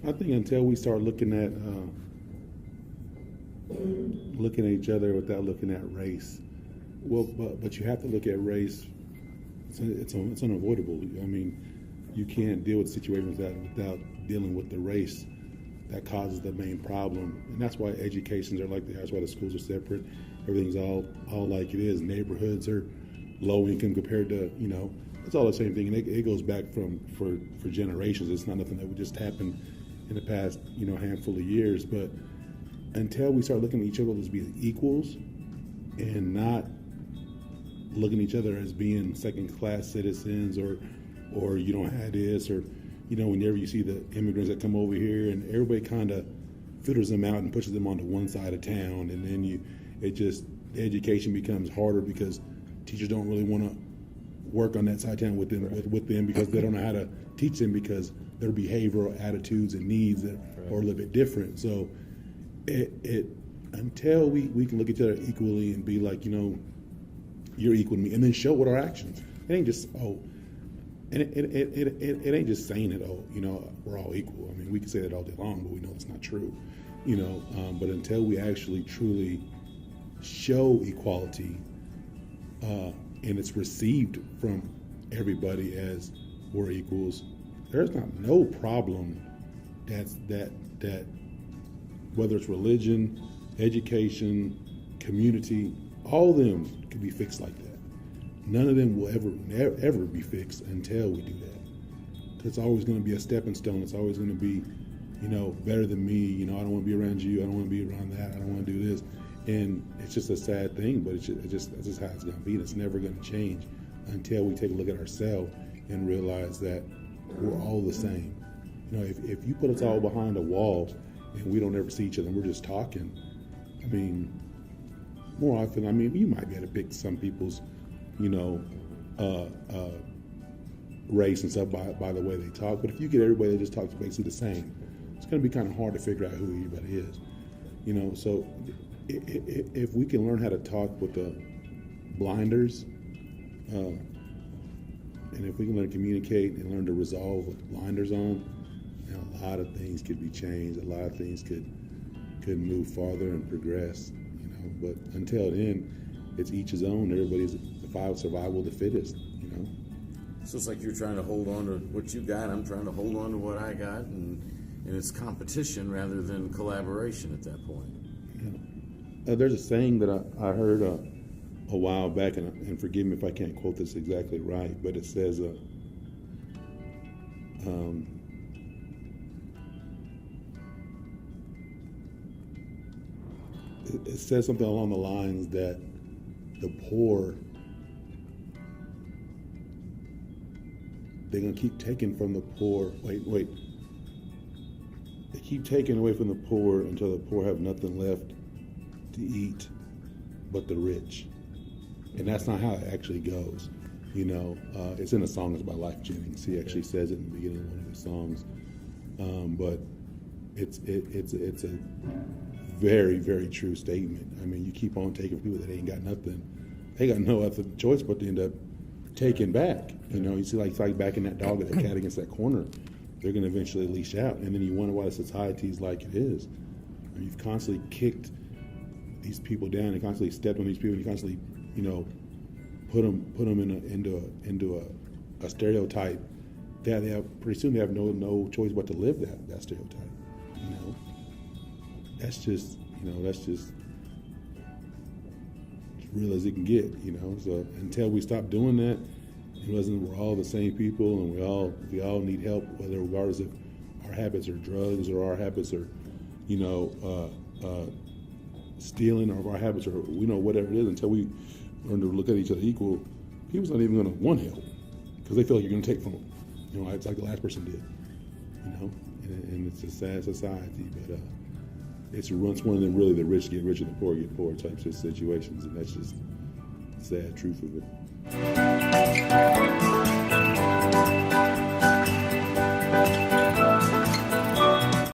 I think until we start looking at each other without looking at race, well, but you have to look at race. It's unavoidable. I mean, you can't deal with situations without dealing with the race that causes the main problem, and that's why educations are like that. That's why the schools are separate. Everything's all like it is. Neighborhoods are low income compared to, it's all the same thing, and it goes back for generations. It's not nothing that would just happen in the past, handful of years. But until we start looking at each other as being equals and not looking at each other as being second-class citizens or you don't have this, or whenever you see the immigrants that come over here and everybody kind of filters them out and pushes them onto one side of town, and then education becomes harder because teachers don't really want to work on that side of town with them because they don't know how to teach them because their behavioral attitudes and needs are a little bit different. So until we can look at each other equally and be like, you're equal to me, and then show with our actions. It ain't just it ain't just saying it. We're all equal. I mean, we can say that all day long, but we know it's not true. But until we actually truly show equality, and it's received from everybody as we're equals, there's no problem that whether it's religion, education, community, all of them can be fixed like that. None of them will ever be fixed until we do that. It's always going to be a stepping stone. It's always going to be, better than me. I don't want to be around you. I don't want to be around that. I don't want to do this. And it's just a sad thing, but it's just how it's going to be. And it's never going to change until we take a look at ourselves and realize that we're all the same. If you put us all behind a wall and we don't ever see each other and we're just talking, I mean, more often, you might be able to pick some people's, race and stuff by the way they talk. But if you get everybody that just talks basically the same, it's going to be kind of hard to figure out who everybody is. So if we can learn how to talk with the blinders, and if we can learn to communicate and learn to resolve with the blinders on, a lot of things could be changed. A lot of things could move farther and progress. But until then, it's each his own. Everybody's the survival of the fittest. So it's like you're trying to hold on to what you got. I'm trying to hold on to what I got, and it's competition rather than collaboration at that point. Yeah. There's a saying that I heard a while back, and forgive me if I can't quote this exactly right, but it says, it says something along the lines that the poor, they're going to keep taking from the poor. Wait. They keep taking away from the poor until the poor have nothing left to eat but the rich. And that's not how it actually goes. It's in a song that's by Life Jennings. He actually says it in the beginning of one of his songs. But it's a very, very true statement. You keep on taking people that ain't got nothing. They got no other choice but to end up taking back. You see, like backing that dog or that cat against that corner, they're going to eventually leash out. And then you wonder why the society is like it is. You've constantly kicked these people down and constantly stepped on these people. And you constantly, put them into a stereotype that they have. Pretty soon they have no choice but to live that stereotype. That's just as real as it can get. So until we stop doing that, we're all the same people, and we all need help, whether regardless if our habits are drugs or our habits are, stealing, or if our habits are, whatever it is. Until we learn to look at each other equal, people's not even going to want help because they feel like you're going to take from them. It's like the last person did. And it's a sad society, but it's one of them really the rich get rich and the poor get poor types of situations, and that's just the sad truth of it.